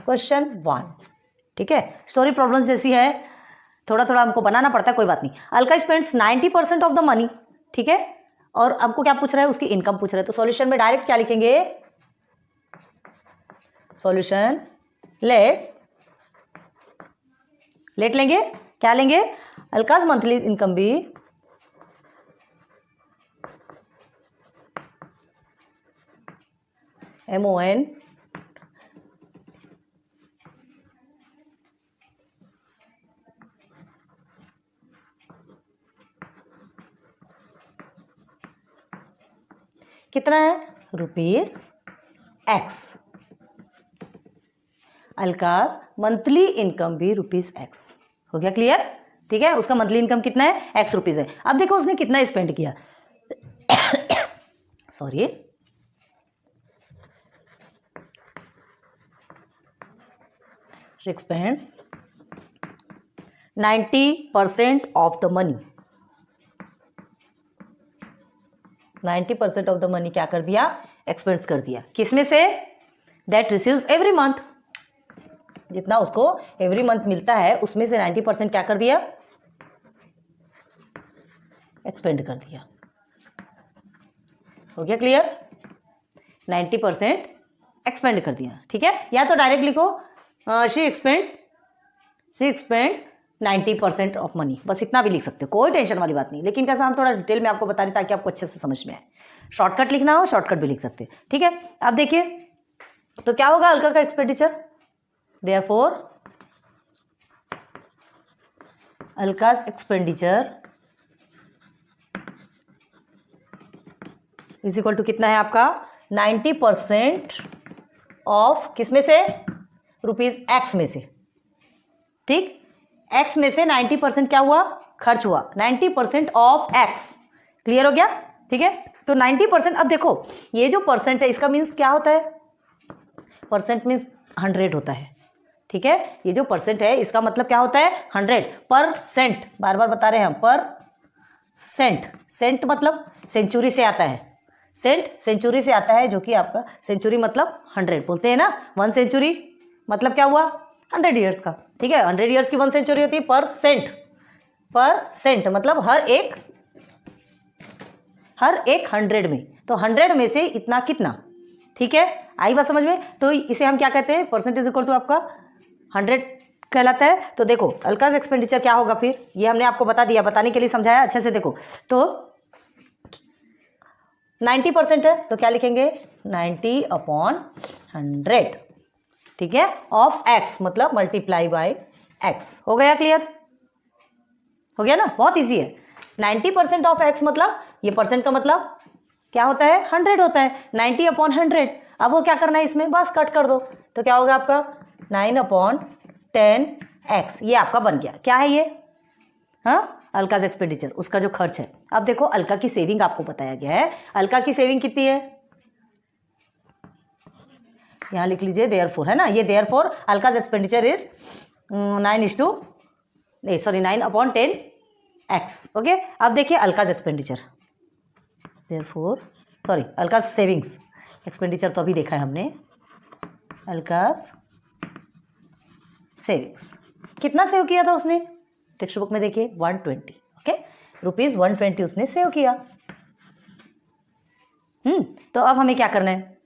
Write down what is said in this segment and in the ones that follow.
Question 1। ठीक है, story problems जैसी है, थोड़ा थोड़ा हमको बनाना पड़ता है, कोई बात नहीं। Alka spends 90% of the money. ठीक है, और आपको क्या पूछ रहा है, उसकी इनकम पूछ रहा है। तो सॉल्यूशन में डायरेक्ट क्या लिखेंगे, सॉल्यूशन लेट लेंगे, क्या लेंगे, अलकाज मंथली इनकम भी MON कितना है, ₹X। अलकाज मंथली इनकम भी ₹X। हो गया क्लियर। ठीक है, उसका मंथली इनकम कितना है, ₹X है। अब देखो उसने कितना स्पेंड किया sorry, she spends 90% of the money. 90% of the money क्या कर दिया, एक्सपेंस कर दिया। किसमें से, दैट रिसीव्स एवरी मंथ। जितना उसको एवरी मंथ मिलता है उसमें से 90% क्या कर दिया, एक्सपेंड कर दिया। हो गया क्लियर, 90% एक्सपेंड कर दिया। ठीक है, या तो डायरेक्ट लिखो शी एक्सपेंड 90% ऑफ मनी, बस इतना भी लिख सकते हो, कोई टेंशन वाली बात नहीं। लेकिन कैसा हम थोड़ा डिटेल में आपको बता रहे ताकि आपको अच्छे से समझ में आए। शॉर्टकट लिखना हो शॉर्टकट भी लिख सकते हैं। ठीक है, अब देखिए तो क्या होगा अलका का expenditure, therefore अलका's expenditure is equal to कितना है आपका, 90% ऑफ किसमें से, ₹X में से। ठीक, X में से 90% क्या हुआ, खर्च हुआ, 90% ऑफ X। क्लियर हो गया। ठीक है, तो 90%, अब देखो ये जो परसेंट है इसका मीन्स क्या होता है, परसेंट मीन्स 100 होता है। ठीक है, ये जो परसेंट है इसका मतलब क्या होता है, 100%। बार बार बता रहे हैं हम, सेंट मतलब सेंचुरी से आता है, सेंचुरी से आता है, जो कि आपका सेंचुरी मतलब 100 बोलते हैं ना। 1 सेंचुरी मतलब क्या हुआ, 100 ईयर्स का। ठीक है, 100 ईयर्स की 1 सेंचुरी होती है। परसेंट मतलब हर एक 100 में, तो 100 में से इतना कितना। ठीक है, आई बात समझ में। तो इसे हम क्या कहते हैं, परसेंटेज इक्वल टू आपका 100 कहलाता है। तो देखो अलकाज एक्सपेंडिचर क्या होगा, फिर ये हमने आपको बता दिया, बताने के लिए समझाया अच्छे से। देखो तो 90% है तो क्या लिखेंगे, 90/100। ठीक है, ऑफ X मतलब मल्टीप्लाई बाय X। हो गया क्लियर, हो गया ना, बहुत इजी है। 90% ऑफ X मतलब ये परसेंट का मतलब क्या होता है, 100 होता है, 90/100। अब वो क्या करना है इसमें, बस कट कर दो, तो क्या होगा आपका 9/10X। ये आपका बन गया, क्या है ये, हाँ, अलकाज एक्सपेंडिचर, उसका जो खर्च है। अब देखो अलका की सेविंग आपको बताया गया है। अलका की सेविंग कितनी है, यहां लिख लीजिए देयरफॉर, है ना, ये therefore Alka's expenditure is 9/10X। Okay, अब देखिए Alka's expenditure, therefore Alka's savings. Expenditure तो अभी देखा है हमने, अलकाज सेविंग्स कितना सेव किया था उसने, टेक्स्ट बुक में देखिए 120। ओके, ₹120 उसने सेव किया। तो अब हमें क्या करना है,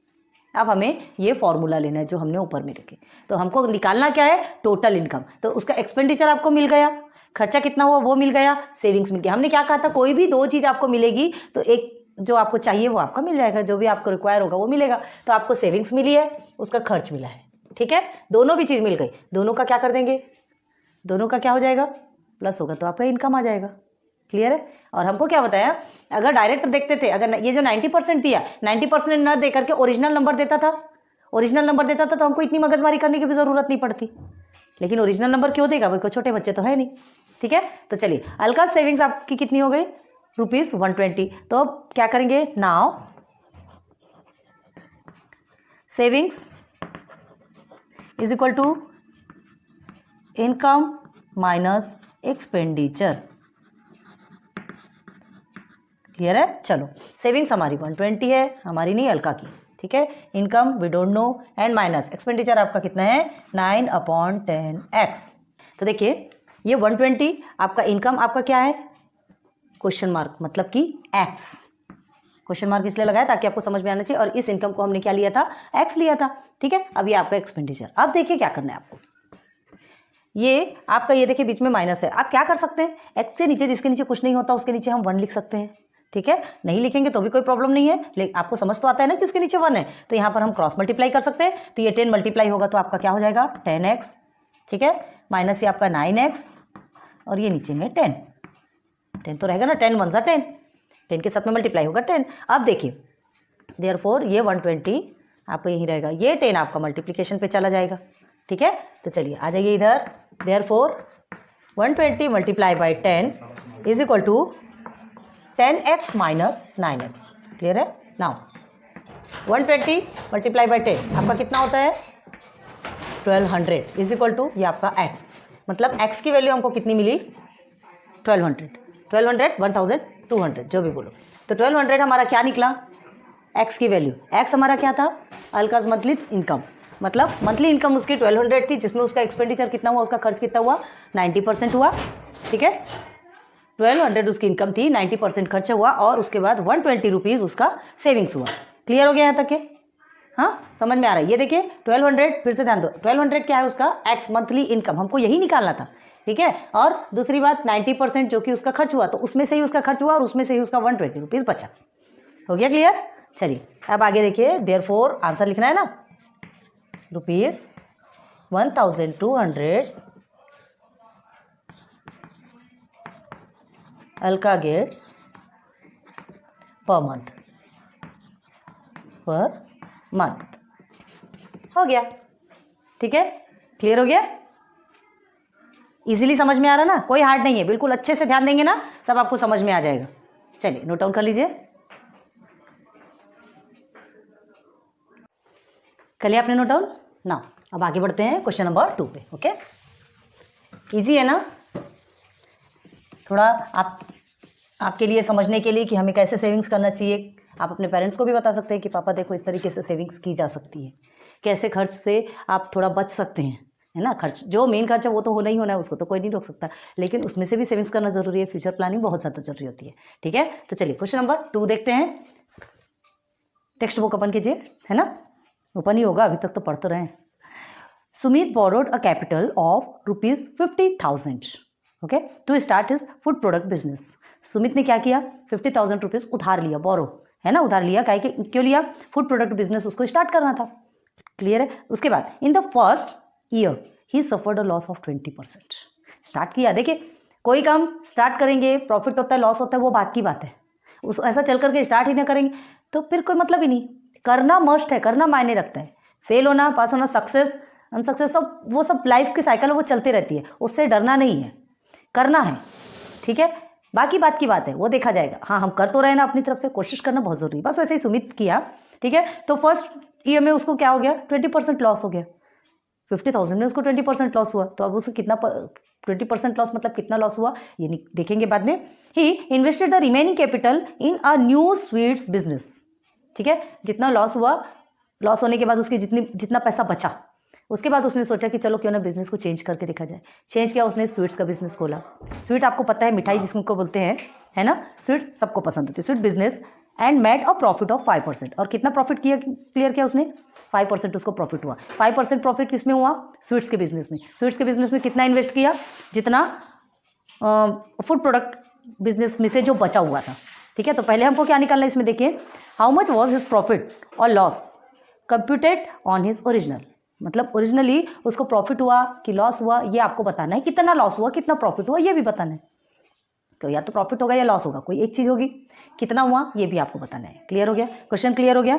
अब हमें ये फॉर्मूला लेना है जो हमने ऊपर में रखे। तो हमको निकालना क्या है, टोटल इनकम। तो उसका एक्सपेंडिचर आपको मिल गया, खर्चा कितना हुआ वो मिल गया, सेविंग्स मिल गया। हमने क्या कहा था, कोई भी 2 चीज़ आपको मिलेगी तो एक जो आपको चाहिए वो आपका मिल जाएगा, जो भी आपको रिक्वायर होगा वो मिलेगा। तो आपको सेविंग्स मिली है, उसका खर्च मिला है। ठीक है, दोनों भी चीज़ मिल गई, दोनों का क्या कर देंगे, दोनों का क्या हो जाएगा, प्लस होगा, तो आपका इनकम आ जाएगा। क्लियर है। और हमको क्या बताया, अगर डायरेक्ट देखते थे, अगर ये जो 90% दिया, 90% ना दे करके ओरिजिनल नंबर देता था, तो हमको इतनी मगजमारी करने की भी ज़रूरत नहीं पड़ती। लेकिन ओरिजिनल नंबर क्यों देगा, भाई कोई छोटे बच्चे तो है नहीं। ठीक है, तो चलिए अलका सेविंग्स आपकी कितनी हो गई, ₹120। तो अब क्या करेंगे, now savings is equal to income minus expenditure. Clear है। चलो सेविंग्स हमारी 120 है, हमारी नहीं अलका की। ठीक है। Income we don't know and minus expenditure आपका कितना है 9/10x। तो देखिए ये 120 आपका इनकम आपका क्या है क्वेश्चन मार्क मतलब कि x। क्वेश्चन मार्क इसलिए लगाया ताकि आपको समझ में आना चाहिए। और इस इनकम को हमने क्या लिया था x लिया था, ठीक है। अब ये आपका एक्सपेंडिचर। अब देखिए क्या करना है आपको, ये आपका ये देखिए बीच में माइनस है। आप क्या कर सकते हैं x के नीचे जिसके नीचे कुछ नहीं होता उसके नीचे हम 1 लिख सकते हैं, ठीक है। नहीं लिखेंगे तो भी कोई प्रॉब्लम नहीं है, लेकिन आपको समझ तो आता है ना कि उसके नीचे 1 है, तो यहाँ पर हम क्रॉस मल्टीप्लाई कर सकते हैं। तो ये 10 मल्टीप्लाई होगा तो आपका क्या हो जाएगा 10x, ठीक है, माइनस ये आपका 9x और ये नीचे में 10 तो रहेगा ना, 10 1 10, 10 के साथ में मल्टीप्लाई होगा 10। अब देखिए देयरफॉर ये 120 आपका यही रहेगा, ये 10 आपका मल्टीप्लिकेशन पे चला जाएगा, ठीक है। तो चलिए आ जाइए इधर, therefore 120 multiply by 10 is equal to 10x minus 9x। Clear है। नाउ 120 मल्टीप्लाई बाई 10 आपका कितना होता है 1200 इज इक्वल टू ये आपका x, मतलब x की वैल्यू हमको कितनी मिली 1200 1200 जो भी बोलो। तो 1200 हमारा क्या निकला x की वैल्यू। x हमारा क्या था अलकाज मंथली इनकम, मतलब मंथली इनकम उसकी 1200 थी, जिसमें उसका एक्सपेंडिचर कितना हुआ, उसका खर्च कितना हुआ 90% हुआ, ठीक है। 1200 उसकी इनकम थी, 90% खर्च हुआ और उसके बाद 120 रुपीज़ उसका सेविंग्स हुआ। क्लियर हो गया यहाँ तक के, हाँ समझ में आ रहा है। ये देखिए 1200 फिर से ध्यान दो, 1200 क्या है उसका एक्स मंथली इनकम, हमको यही निकालना था, ठीक है। और दूसरी बात 90% जो कि उसका खर्च हुआ, तो उसमें से ही उसका खर्च हुआ और उसमें से ही उसका 120 रुपीज़ बचा। हो गया क्लियर। चलिए अब आगे देखिए, देयरफॉर आंसर लिखना है ना, ₹1200 अलका गेट्स पर मंथ हो गया, ठीक है। क्लियर हो गया, इजीली समझ में आ रहा ना, कोई हार्ड नहीं है, बिल्कुल अच्छे से ध्यान देंगे ना सब आपको समझ में आ जाएगा। चलिए नोट डाउन कर लीजिए, कर लिया आपने नोट डाउन ना। अब आगे बढ़ते हैं क्वेश्चन नंबर 2 पे। ओके, इजी है ना, थोड़ा आपके लिए समझने के लिए कि हमें कैसे सेविंग्स करना चाहिए। आप अपने पेरेंट्स को भी बता सकते हैं कि पापा देखो इस तरीके से सेविंग्स की जा सकती है, कैसे खर्च से आप थोड़ा बच सकते हैं, है ना। खर्च जो मेन खर्च है वो तो होना ही होना है, उसको तो कोई नहीं रोक सकता, लेकिन उसमें से भी सेविंग्स करना जरूरी है। फ्यूचर प्लानिंग बहुत ज़्यादा जरूरी होती है, ठीक है। तो चलिए क्वेश्चन नंबर 2 देखते हैं। टेक्स्ट बुक ओपन कीजिए, है ना, ओपन ही होगा, अभी तक तो पढ़ते रहे। Sumit borrowed a capital of ₹50,000 okay to start his food product business. Sumit ने क्या किया 50,000 रुपीज़ उधार लिया, बोरो है ना, उधार लिया, काहे कि क्यों लिया, फूड प्रोडक्ट बिजनेस उसको स्टार्ट करना था। क्लियर है। उसके बाद in the first year he suffered a loss of 20%। Start किया, देखिए कोई काम स्टार्ट करेंगे प्रॉफिट होता है लॉस होता है वो बात की बात है, उस ऐसा चल करके स्टार्ट ही ना करेंगे तो फिर कोई मतलब ही नहीं। करना मस्ट है, करना मायने रखता है, फेल होना पास होना सक्सेस अनसक्सेस सब वो सब लाइफ की साइकिल वो चलती रहती है, उससे डरना नहीं है, करना है, ठीक है। बाकी बात की बात है वो देखा जाएगा, हाँ हम कर तो रहे ना अपनी तरफ से, कोशिश करना बहुत ज़रूरी है। बस वैसे ही सुमित किया, ठीक है। तो फर्स्ट ईयर में उसको क्या हो गया 20% लॉस हो गया, 50,000 में उसको 20% लॉस हुआ, तो अब उसको कितना 20% लॉस मतलब कितना लॉस हुआ ये देखेंगे बाद में। He invested the remaining capital in a new sweets business, ठीक है। जितना लॉस हुआ, लॉस होने के बाद उसकी जितना पैसा बचा, उसके बाद उसने सोचा कि चलो क्यों ना बिजनेस को चेंज करके देखा जाए। चेंज किया, उसने स्वीट्स का बिजनेस खोला। स्वीट आपको पता है मिठाई जिसको बोलते हैं, है ना, स्वीट्स सबको पसंद होती है, sweet business and made a profit of 5%। और कितना प्रॉफिट किया, क्लियर किया उसने 5% उसको प्रॉफिट हुआ। 5% प्रॉफिट किस में हुआ, स्वीट्स के बिजनेस में। स्वीट्स के बिजनेस में कितना इन्वेस्ट किया, जितना फूड प्रोडक्ट बिजनेस में से जो बचा हुआ था, ठीक है। तो पहले हमको क्या निकालना है इसमें, देखिए how much was his profit और loss computed on his original, मतलब ओरिजिनली उसको प्रॉफिट हुआ कि लॉस हुआ ये आपको बताना है, कितना लॉस हुआ कितना प्रॉफिट हुआ ये भी बताना है। तो या तो प्रॉफिट होगा या लॉस होगा, कोई एक चीज़ होगी, कितना हुआ ये भी आपको बताना है। क्लियर हो गया, क्वेश्चन क्लियर हो गया,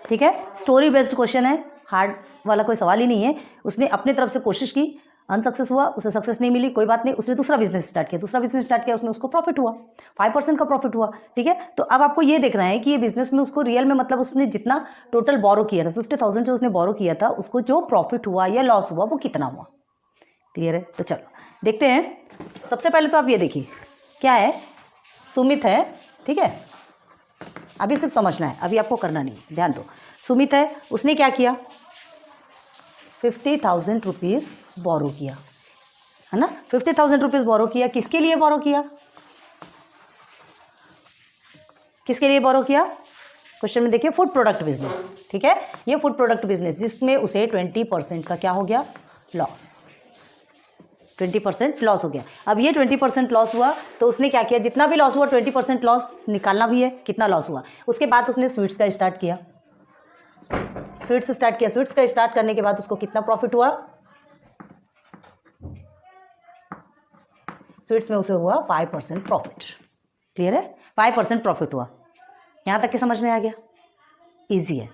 ठीक है। स्टोरी बेस्ड क्वेश्चन है, हार्ड वाला कोई सवाल ही नहीं है। उसने अपने तरफ से कोशिश की, अनसक्सेस हुआ, उसे सक्सेस नहीं मिली, कोई बात नहीं, उसने दूसरा बिजनेस स्टार्ट किया, उसमें उसको प्रॉफिट हुआ, 5% का प्रॉफिट हुआ, ठीक है। तो अब आपको ये देखना है कि ये बिजनेस में उसको रियल में मतलब उसने जितना टोटल बोरो किया था 50,000 जो उसने बोरो किया था, उसको जो प्रॉफिट हुआ या लॉस हुआ वो कितना हुआ। क्लियर है, तो चलो देखते हैं। सबसे पहले तो आप ये देखिए क्या है, सुमित है, ठीक है। अभी सिर्फ समझना है, अभी आपको करना नहीं है, ध्यान दो। सुमित है, उसने क्या किया, 50,000 रुपीज़ बोरो किया, है ना। 50,000 रुपीज़ बोरो किया, किसके लिए बोरो किया, किसके लिए बोरो किया, क्वेश्चन में देखिए फूड प्रोडक्ट बिजनेस, ठीक है, ये फूड प्रोडक्ट बिजनेस जिसमें उसे 20% का क्या हो गया, लॉस, 20% लॉस हो गया। अब ये 20% लॉस हुआ तो उसने क्या किया, जितना भी लॉस हुआ 20% लॉस निकालना भी है, कितना लॉस हुआ। उसके बाद उसने स्वीट्स का स्टार्ट किया, स्वीट्स स्टार्ट किया, स्वीट्स का स्टार्ट करने के बाद उसको कितना प्रॉफिट हुआ, स्वीट्स में उसे हुआ 5% प्रॉफिट। क्लियर है, 5% प्रॉफिट हुआ। यहाँ तक के समझ में आ गया, इजी है,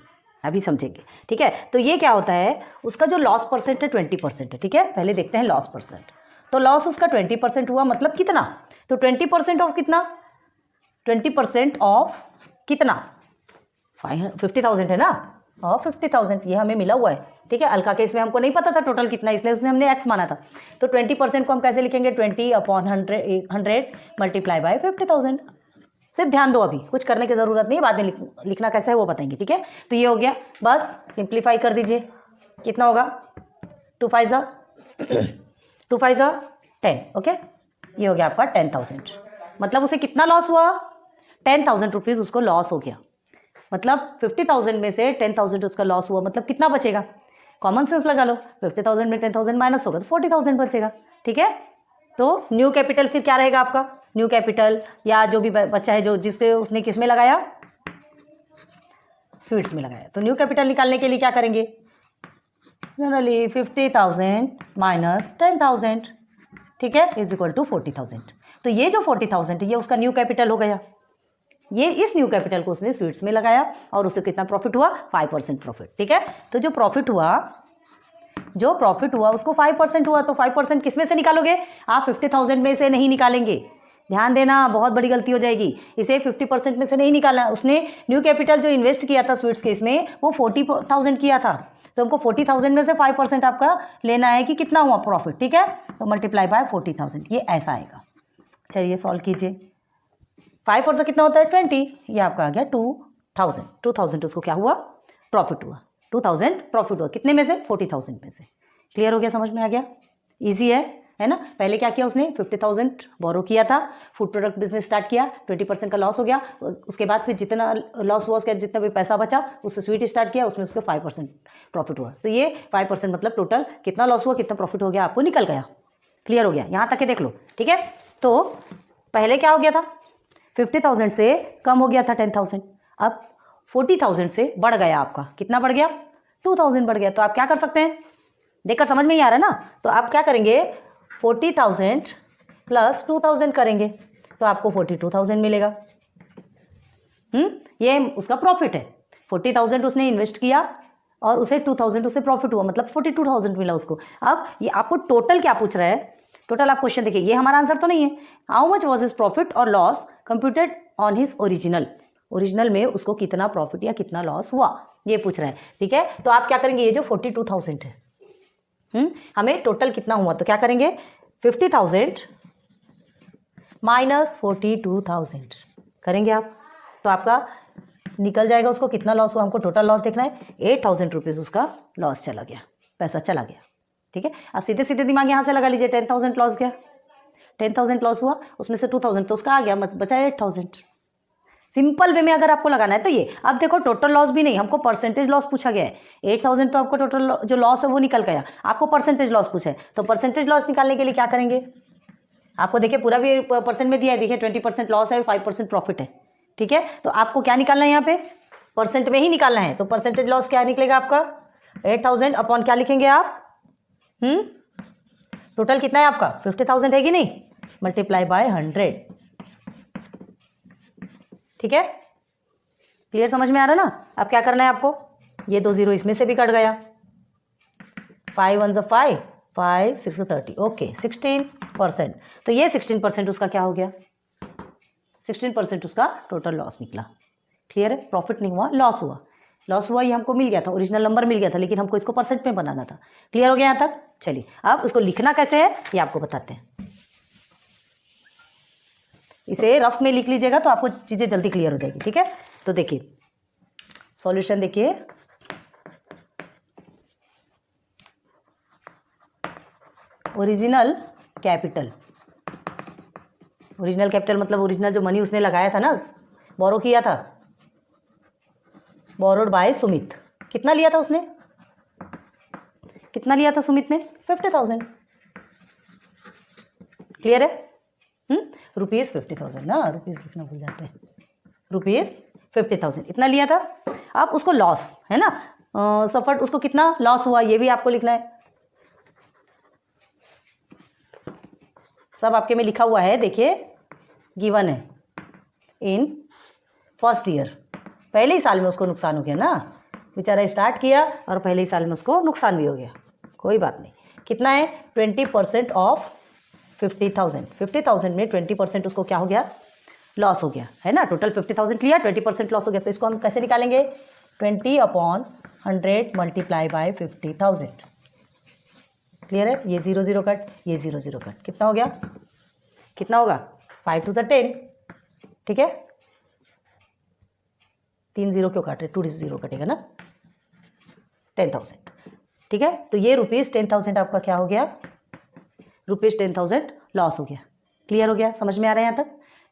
अभी समझेंगे, ठीक है। तो ये क्या होता है, उसका जो लॉस परसेंट है 20% है, ठीक है। पहले देखते हैं लॉस परसेंट। तो लॉस उसका 20% हुआ, मतलब कितना, तो 20% ऑफ कितना, 20% ऑफ कितना, 50,000 है ना, और 50,000 ये हमें मिला हुआ है, ठीक है। अलका केस में हमको नहीं पता था टोटल कितना, इसलिए उसने हमने x माना था। तो 20% को हम कैसे लिखेंगे, 20/100 मल्टीप्लाई बाय 50,000। सिर्फ ध्यान दो, अभी कुछ करने की ज़रूरत नहीं है, बाद में लिखना कैसा है वो बताएंगे, ठीक है। तो ये हो गया, बस सिंप्लीफाई कर दीजिए, कितना होगा, 2 5 ज़ा 10, ओके। ये हो गया आपका 10,000, मतलब उसे कितना लॉस हुआ, 10,000 रुपीज़ उसको लॉस हो गया। मतलब 50,000 में से 10,000 उसका लॉस हुआ, मतलब कितना बचेगा, कॉमन सेंस लगा लो, 50,000 में 10,000 माइनस होगा तो 40,000 बचेगा, ठीक है। तो न्यू कैपिटल फिर क्या रहेगा आपका, न्यू कैपिटल या जो भी बच्चा है जो जिससे उसने किस में लगाया, स्वीट्स में लगाया। तो न्यू कैपिटल निकालने के लिए क्या करेंगे, जनरली 50,000 माइनस 10,000, ठीक है, इज इक्वल टू 40,000। तो ये जो 40,000 है ये उसका न्यू कैपिटल हो गया। ये इस न्यू कैपिटल को उसने स्वीट्स में लगाया और उसे कितना प्रॉफिट हुआ, 5% प्रॉफिट, ठीक है। तो जो प्रॉफिट हुआ उसको 5% हुआ, तो 5% किस में से निकालोगे आप, 50,000 में से नहीं निकालेंगे, ध्यान देना, बहुत बड़ी गलती हो जाएगी। इसे 50% में से नहीं निकालना। उसने न्यू कैपिटल जो इन्वेस्ट किया था स्वीट्स के इसमें वो 40,000 किया था, तो हमको 40,000 में से 5% आपका लेना है कि कितना हुआ प्रॉफिट, ठीक है। तो मल्टीप्लाई बाय 40,000, ये ऐसा आएगा। चलिए सॉल्व कीजिए, 5 और से कितना होता है 20, ये आपका आ गया 2,000 उसको क्या हुआ, प्रॉफिट हुआ, 2,000 प्रॉफिट हुआ, कितने में से, 40,000 में से। क्लियर हो गया, समझ में आ गया, इजी है ना। पहले क्या किया उसने, 50,000 बोरो किया था, फूड प्रोडक्ट बिजनेस स्टार्ट किया, 20% का लॉस हो गया, उसके बाद फिर जितना लॉस हुआ उसके जितना भी पैसा बचा उससे स्वीट स्टार्ट किया, उसमें उसको 5% प्रॉफिट हुआ। तो ये 5% मतलब टोटल कितना लॉस हुआ कितना प्रॉफिट हो गया आपको निकल गया। क्लियर हो गया, यहाँ तक के देख लो, ठीक है। तो पहले क्या हो गया था, 50,000 से कम हो गया था 10,000, अब 40,000 से बढ़ गया आपका, कितना बढ़ गया, 2,000 बढ़ गया। तो आप क्या कर सकते हैं, देखकर समझ में ही आ रहा है ना। तो आप क्या करेंगे, 40,000 प्लस 2,000 करेंगे तो आपको 42,000 मिलेगा। ये उसका प्रॉफिट है, 40,000 उसने इन्वेस्ट किया और उसे 2,000 उससे प्रॉफिट हुआ, मतलब 42,000 मिला उसको। अब ये आपको टोटल क्या पूछ रहा है, टोटल आप क्वेश्चन देखिए, ये हमारा आंसर तो नहीं है। How much was his profit और loss computed on his original में उसको कितना प्रॉफिट या कितना लॉस हुआ, ये पूछ रहा है, ठीक है। तो आप क्या करेंगे, ये जो 42,000 है, हमें टोटल कितना हुआ, तो क्या करेंगे 50,000 माइनस 42,000 करेंगे आप, तो आपका निकल जाएगा उसको कितना लॉस हुआ, हमको टोटल लॉस देखना है। 8,000 रुपीज़ उसका लॉस चला गया, पैसा चला गया, ठीक है। आप सीधे सीधे दिमाग यहाँ से लगा लीजिए, 10,000 लॉस गया, 10,000 लॉस हुआ, उसमें से 2,000 तो उसका आ गया, बचा 8,000। सिंपल वे में अगर आपको लगाना है तो ये, अब देखो टोटल लॉस भी नहीं, हमको परसेंटेज लॉस पूछा गया है। 8,000 तो आपको टोटल जो लॉस है वो निकल गया, आपको परसेंटेज लॉस पूछा है, तो परसेंटेज लॉस निकालने के लिए क्या करेंगे, आपको देखिए पूरा भी परसेंट में दिया है, देखिए 20% लॉस है, 5% प्रॉफिट है, ठीक है। तो आपको क्या निकालना है, यहाँ पे परसेंट में ही निकालना है। तो परसेंटेज लॉस क्या निकलेगा आपका, 8,000 अपॉन क्या लिखेंगे आप, टोटल कितना है आपका 50,000 है कि नहीं, मल्टीप्लाई बाय 100, ठीक है। क्लियर, समझ में आ रहा ना। अब क्या करना है आपको, ये 2 0 इसमें से भी कट गया, 5 1 5 5 6 30, ओके 16%। तो ये 16% उसका क्या हो गया, 16% उसका टोटल लॉस निकला। क्लियर है, प्रॉफिट नहीं हुआ, लॉस हुआ। लॉस हुआ ये हमको मिल गया था, ओरिजिनल नंबर मिल गया था, लेकिन हमको इसको परसेंट में बनाना था। क्लियर हो गया यहाँ तक। चलिए अब उसको लिखना कैसे है ये आपको बताते हैं। इसे रफ में लिख लीजिएगा तो आपको चीज़ें जल्दी क्लियर हो जाएगी, ठीक है। तो देखिए सॉल्यूशन देखिए, ओरिजिनल कैपिटल। ओरिजिनल कैपिटल मतलब ओरिजिनल जो मनी उसने लगाया था ना, बोरो किया था, बोरोड बाय सुमित। कितना लिया था उसने, कितना लिया था सुमित ने? 50,000। क्लियर है? ₹50,000 ना, रुपीज़ लिखना भूल जाते हैं। ₹50,000 इतना लिया था। अब उसको लॉस है ना, सफर्ड, उसको कितना लॉस हुआ ये भी आपको लिखना है। सब आपके में लिखा हुआ है, देखिए गिवन है। इन फर्स्ट ईयर, पहले ही साल में उसको नुकसान हो गया ना, बेचारा स्टार्ट किया और पहले ही साल में उसको नुकसान भी हो गया। कोई बात नहीं, कितना है? 20% ऑफ 50,000। 50,000 में 20% उसको क्या हो गया? लॉस हो गया, है ना। टोटल 50,000 लिया, 20% लॉस हो गया, तो इसको हम कैसे निकालेंगे? 20/100 मल्टीप्लाई बाय 50,000। क्लियर है? ये 0 0 कट, ये 0 0 कट, कितना हो गया? कितना होगा? 5 2 10। ठीक है, 3 0 क्यों काट रहे? 2 0 कटेगा ना, 10,000। ठीक है, तो ये ₹10,000 आपका क्या हो गया? ₹10,000 लॉस हो गया। क्लियर हो गया? समझ में आ रहा है यहाँ तक?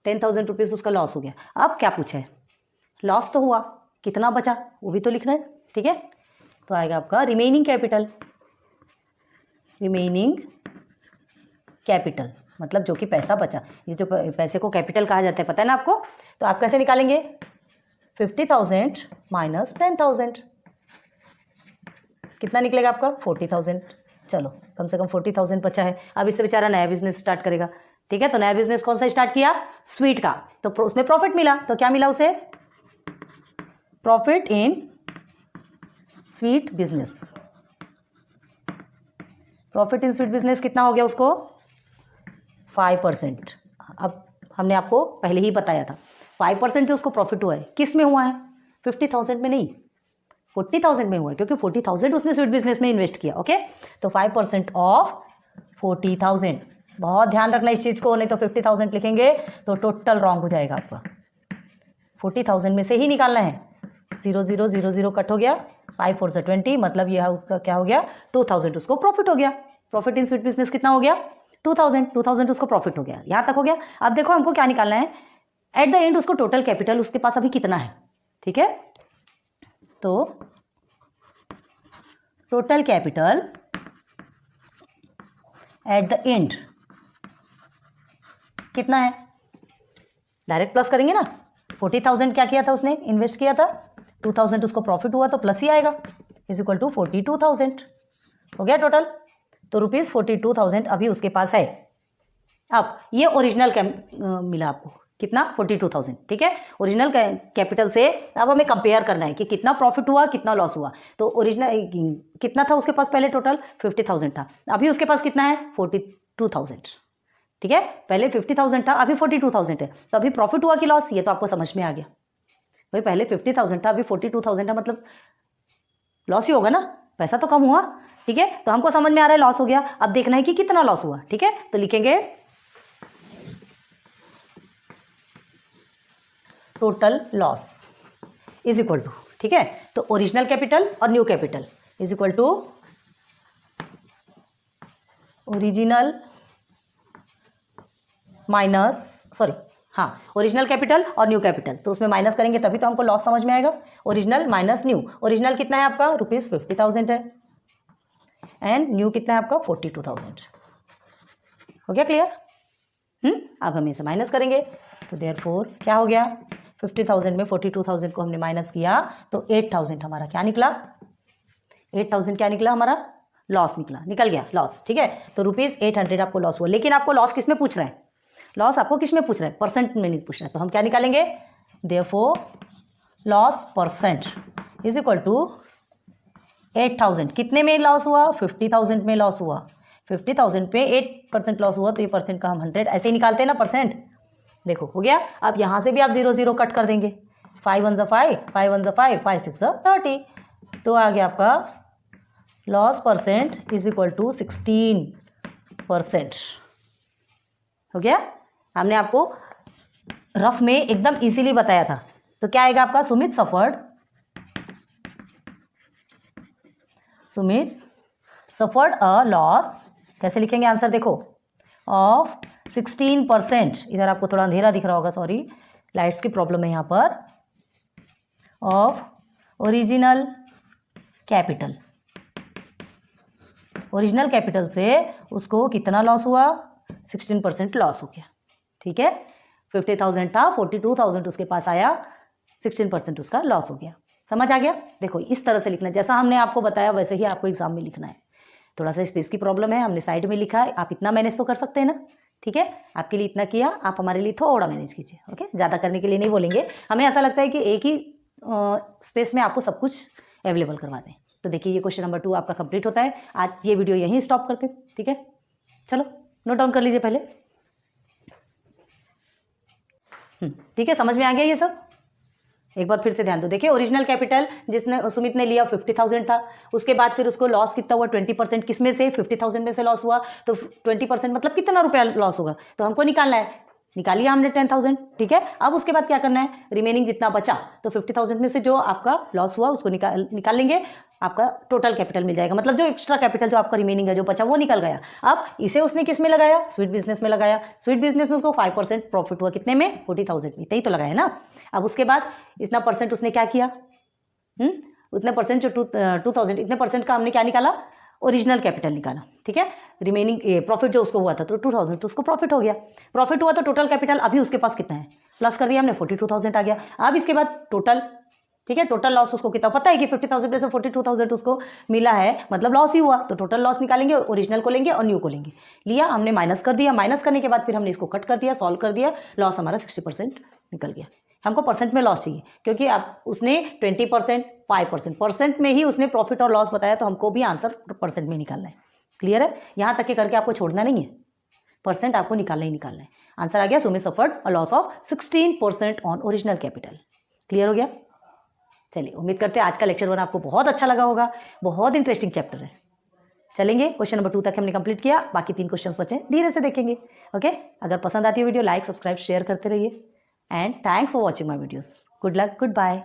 ₹10,000 उसका लॉस हो गया। अब क्या पूछा है? लॉस तो हुआ, कितना बचा वो भी तो लिखना है। ठीक है, तो आएगा आपका रिमेनिंग कैपिटल। रिमेनिंग कैपिटल मतलब जो कि पैसा बचा, ये जो पैसे को कैपिटल कहा जाता है, पता है ना आपको। तो आप कैसे निकालेंगे? 50,000 माइनस 10,000, कितना निकलेगा आपका? 40,000। चलो, कम से कम 40,000 बचा है। अब इससे बेचारा नया बिजनेस स्टार्ट करेगा। ठीक है, तो नया बिजनेस कौन सा स्टार्ट किया? स्वीट का। तो उसमें प्रॉफिट मिला, तो क्या मिला उसे? Profit in sweet business. Profit in sweet business कितना हो गया उसको? 5%। अब हमने आपको पहले ही बताया था 5% जो उसको प्रॉफिट हुआ है, किस में हुआ है? 50,000 में नहीं, 40,000 में हुआ है, क्योंकि 40,000 उसने स्वीट बिजनेस में इन्वेस्ट किया। ओके, तो 5% ऑफ 40,000। बहुत ध्यान रखना इस चीज़ को, नहीं तो 50,000 लिखेंगे तो टोटल रॉन्ग हो जाएगा आपका। 40,000 में से ही निकालना है। 0 0 0 0 कट हो गया, 5 4 से 20, मतलब यह क्या हो गया? 2,000 उसको प्रॉफिट हो गया। प्रॉफिट इन स्वीट बिजनेस कितना हो गया? 2,000 उसको प्रॉफिट हो गया। यहाँ तक हो गया। अब देखो हमको क्या निकालना है एट द एंड, उसको टोटल कैपिटल उसके पास अभी कितना है। ठीक है, तो total capital at the end कितना है? डायरेक्ट प्लस करेंगे ना। 40,000 क्या किया था उसने? इन्वेस्ट किया था। 2,000 उसको प्रॉफिट हुआ तो प्लस ही आएगा, इज इक्वल टू 42,000 हो गया टोटल। तो ₹42,000 अभी उसके पास है। अब ये ओरिजिनल मिला आपको कितना? 42,000। ठीक है, ओरिजिनल कैपिटल से अब हमें कंपेयर करना है कि कितना प्रॉफिट हुआ, कितना लॉस हुआ। तो ओरिजिनल कितना था उसके पास? पहले टोटल 50,000 था, अभी उसके पास कितना है? 42,000। ठीक है, पहले 50,000 था, अभी 42,000 है। तो अभी प्रॉफिट हुआ कि लॉस, ये तो आपको समझ में आ गया भाई। पहले 50,000 था, अभी 42,000 है, मतलब लॉस ही होगा ना, पैसा तो कम हुआ। ठीक है, तो हमको समझ में आ रहा है लॉस हो गया। अब देखना है कि कितना लॉस हुआ। ठीक है, तो लिखेंगे total loss is equal to, ठीक है, तो ओरिजिनल कैपिटल और new capital is equal to original minus, sorry, हाँ, ओरिजिनल कैपिटल और न्यू कैपिटल, तो उसमें माइनस करेंगे तभी तो हमको लॉस समझ में आएगा। Original minus new. ओरिजिनल कितना है आपका? ₹50,000 है, एंड न्यू कितना है आपका? 42,000। हो गया क्लियर? अब हम इसे माइनस करेंगे, तो देयरफॉर क्या हो गया? 50,000 में 42,000 को हमने माइनस किया तो 8,000 हमारा क्या निकला? 8,000 क्या निकला? हमारा लॉस निकला, निकल गया लॉस। ठीक है, तो ₹800 आपको लॉस हुआ। लेकिन आपको लॉस किस में पूछ रहा है? लॉस आपको किस में पूछ रहा है? परसेंट में नहीं पूछ रहा है। तो हम क्या निकालेंगे? Therefore loss percent is equal to 8,000 कितने में लॉस हुआ? 50,000 में लॉस हुआ। 50,000 पे 8% लॉस हुआ, तो ये परसेंट का हम 100 ऐसे ही निकालते हैं ना परसेंट। देखो हो गया। अब यहाँ से भी आप 0 0 कट कर देंगे। 5 1 5, 5 1 5, 5 6 30, तो आ गया आपका loss percent is equal to 16%। हो गया। हमने आपको रफ में एकदम इजीली बताया था। तो क्या आएगा आपका? सुमित सफर्ड अ लॉस कैसे लिखेंगे आंसर देखो, ऑफ 16%, इधर आपको थोड़ा अंधेरा दिख रहा होगा, सॉरी लाइट्स की प्रॉब्लम है यहाँ पर, of original capital. Original capital से उसको कितना लॉस हुआ, 16% लॉस हो गया। ठीक है, 50,000 था, 42,000 उसके पास आया, 16% उसका लॉस हो गया। समझ आ गया? देखो इस तरह से लिखना, जैसा हमने आपको बताया वैसे ही आपको एग्जाम में लिखना है। थोड़ा सा स्पेस की प्रॉब्लम है, हमने साइड में लिखा है, आप इतना मैनेज तो कर सकते हैं ना। ठीक है, आपके लिए इतना किया, आप हमारे लिए थोड़ा मैनेज कीजिए। ओके, ज़्यादा करने के लिए नहीं बोलेंगे, हमें ऐसा लगता है कि एक ही स्पेस में आपको सब कुछ अवेलेबल करवा दें। तो देखिए ये क्वेश्चन नंबर 2 आपका कंप्लीट होता है। आज ये वीडियो यहीं स्टॉप करते हैं। ठीक है, चलो नोट डाउन कर लीजिए पहले। ठीक है, समझ में आ गया ये सब? एक बार फिर से ध्यान दो। देखिए ओरिजिनल कैपिटल जिसने सुमित ने लिया 50,000 था, उसके बाद फिर उसको लॉस कितना हुआ, 20%। किस में से, 50,000 में से लॉस हुआ, तो 20% मतलब कितना रुपया लॉस होगा, तो हमको निकालना है। निकालिए हमने 10,000। ठीक है, अब उसके बाद क्या करना है, रिमेनिंग जितना बचा, तो 50,000 में से जो आपका लॉस हुआ उसको निकाल लेंगे, आपका टोटल कैपिटल मिल जाएगा। मतलब जो एक्स्ट्रा कैपिटल जो आपका रिमेनिंग है, जो बचा वो निकल गया। अब इसे उसने किस में लगाया, स्वीट बिजनेस में लगाया। स्वीट बिजनेस में उसको 5% प्रॉफिट हुआ, कितने में, 40,000 में, इतना ही तो लगाया ना। अब उसके बाद इतना परसेंट उसने क्या किया, उतने परसेंट जो 2,000, इतने परसेंट का हमने क्या निकाला, ओरिजिनल कैपिटल निकाला। ठीक है, रिमेनिंग प्रॉफिट जो उसको हुआ था तो 2,000, तो उसको प्रॉफिट हो गया। प्रॉफिट हुआ तो टोटल कैपिटल अभी उसके पास कितना है, प्लस कर दिया हमने, 42,000 आ गया। अब इसके बाद टोटल, ठीक है, टोटल लॉस उसको कितना पता है कि 50,000 में से 42,000 उसको मिला है, मतलब लॉस ही हुआ। तो टोटल लॉस निकालेंगे, ओरिजिनल को लेंगे और न्यू को लेंगे। लिया हमने, माइनस कर दिया, माइनस करने के बाद फिर हमने इसको कट कर दिया, सॉल्व कर दिया, लॉस हमारा 60% निकल गया। हमको परसेंट में लॉस चाहिए, क्योंकि आप उसने 20%, 5%, परसेंट में ही उसने प्रॉफिट और लॉस बताया, तो हमको भी आंसर परसेंट में निकालना है। क्लियर है? यहाँ तक के करके आपको छोड़ना नहीं है, परसेंट आपको निकालना ही निकालना है। आंसर आ गया, Sumit suffered a loss of 16% on original capital. Clear हो गया? चलिए, उम्मीद करते हैं आज का लेक्चर 1 आपको बहुत अच्छा लगा होगा। बहुत इंटरेस्टिंग चैप्टर है। चलेंगे क्वेश्चन नंबर 2 तक हमने कंप्लीट किया, बाकी 3 क्वेश्चंस बचे, धीरे से देखेंगे। ओके, अगर पसंद आती है वीडियो, लाइक सब्सक्राइब शेयर करते रहिए। And thanks for watching my videos. Good luck, good bye.